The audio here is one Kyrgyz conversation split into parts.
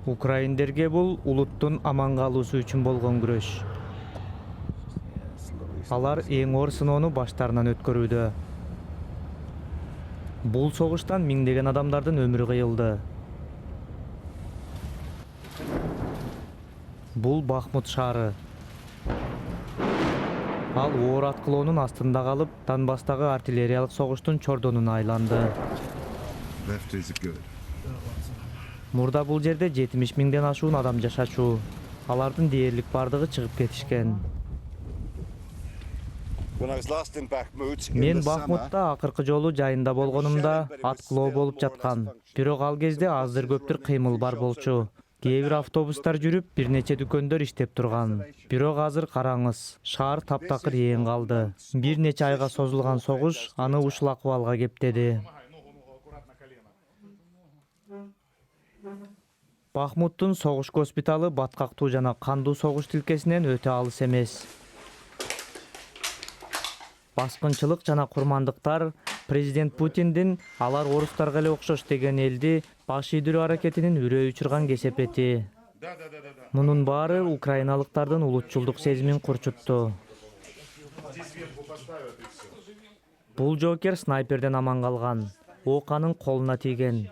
Украиндерге бул улуттун аман калуусу үчүн болгон күрөш. Алар эң оор сыноону баштарынан өткөрүүдө. Бул согуштан миңдеген адамдардын өмүрү кыйылды. Бул Бахмут шаары. Ал оор аткылоонун астында калып, Донбасстагы артиллериялык согуштун чордонуна айланды. Мурда бул жерде 70 миңден ашуун адам жашачу. Алардын дээрлик бардыгы чыгып кетишкен. Мен Бахмутта акыркы жолу жайында болгонумда аткылоо болуп жаткан. Бирок ал кезде аздыр көптүр кыймыл бар болчу. Кээ бир автобустар жүрүп, бир нече дүкөндөр иштеп турган. Бирок азыр караңыз, шаар таптакыр ээн калды. Бир нече айга созулган согуш аны ушул акыбалга кептеди. Бахмуттун согуш госпиталы баткактуу жана кандуу согуш тилкесинен өтө алыс эмес. Баскынчылык жана курмандыктар президент Путиндин алар орустарга эле окшош деген элди баш ийдирүү аракетинин үрөй учурган кесепети. Мунун баары украиналыктардын улутчулдук сезимин курчутту. Бул жоокер снайперден аман калган. Ок анын колуна тийген.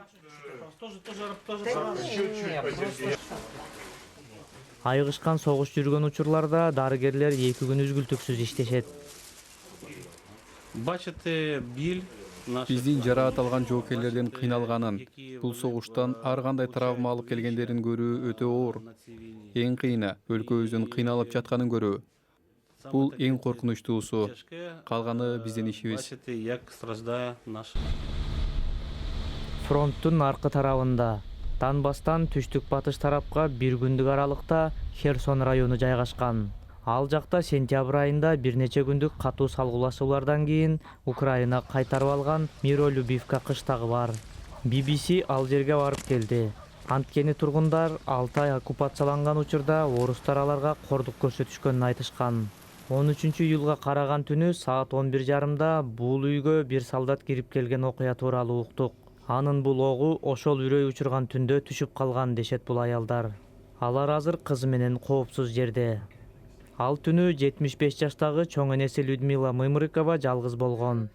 Айгышкан согуш жүргөн учурларда дарыгерлер 2 күн үзгүлтүксүз иштешет. Биздин жараат алган жоокерлердин кыйналганын, бул согуштан ар кандай травма алып келгендерин көрүү өтө оор. Эң кыйыны өлкөбүздүн кыйналып жатканын көрүү. Бул эң коркунучтуусу. Калганы биздин ишибиз. Фронттун аркы тарабында, Донбасстан түштүк батыш тарапка 1 күндүк аралыкта Херсон району жайгашкан. Ал жакта сентябрь айында бир нече күндүк катуу салгылашуулардан кийин Украина кайтарып алган Миролюбивка кыштагы бар. BBC ал жерге барып келди. Анткени тургундар 6 ай оккупацияланган учурда орустар аларга кордук көрсөтүшкөнүн айтышкан. 13-июлга караган түнү саат 11:30 бул үйгө бир солдат кирип келген окуя тууралуу уктук. Анын бул огу ошол үрөй учурган түндө түшүп калган дешет бул аялдар. Алар азыр кызы менен коопсуз жерде. Ал түнү 75 жаштагы чоң энеси Людмила Мымрыкова жалгыз болгон.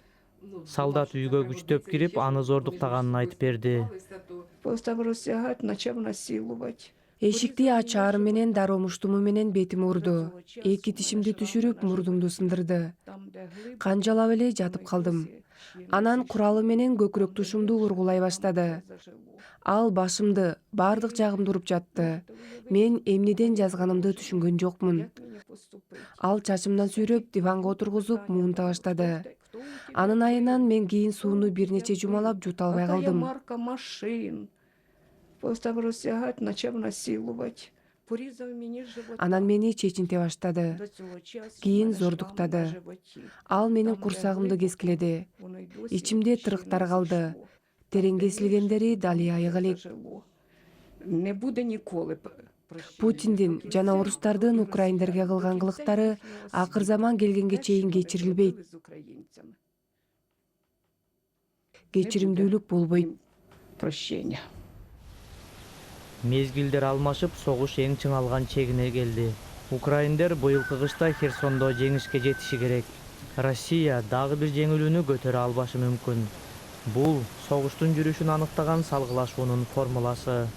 Солдат үйгө күчтөп кирип, аны зордуктаганын айтып берди. Эшикти ачаары менен дароо муштуму менен бетиме урду. 2 тишимди түшүрүп, мурдумду сындырды. Канжалап эле жатып калдым. Анан куралы менен көкүрөк тушумду ургулай баштады. Ал башымды, бардык жагымды уруп жатты. Мен эмнеден жазганымды түшүнгөн жокмун. Ал чачымдан сүйрөп, диванга отургузуп, муунта баштады. Анын айынан мен кийин сууну бир нече жумалап жута албай калдым. Анан мени чечинте баштады. Кийин зордуктады. Ал менин курсагымды кескиледи. Ичимде тырыктар калды. Терең кесилгендери дали айык элек. Путиндин жана орустардын украиндерге кылган кылыктары акыр заман келгенге чейин кечирилбейт. Кечиримдүүлүк болбойт. Мезгилдер алмашып, согуш эң чыңалган чегине келди. Украиндер быйылкы кышта Херсондо жеңишке жетиши керек. Россия дагы бир жеңилүүнү көтөрө албашы мүмкүн. Бул согуштун жүрүшүн аныктаган салгылашуунун формуласы.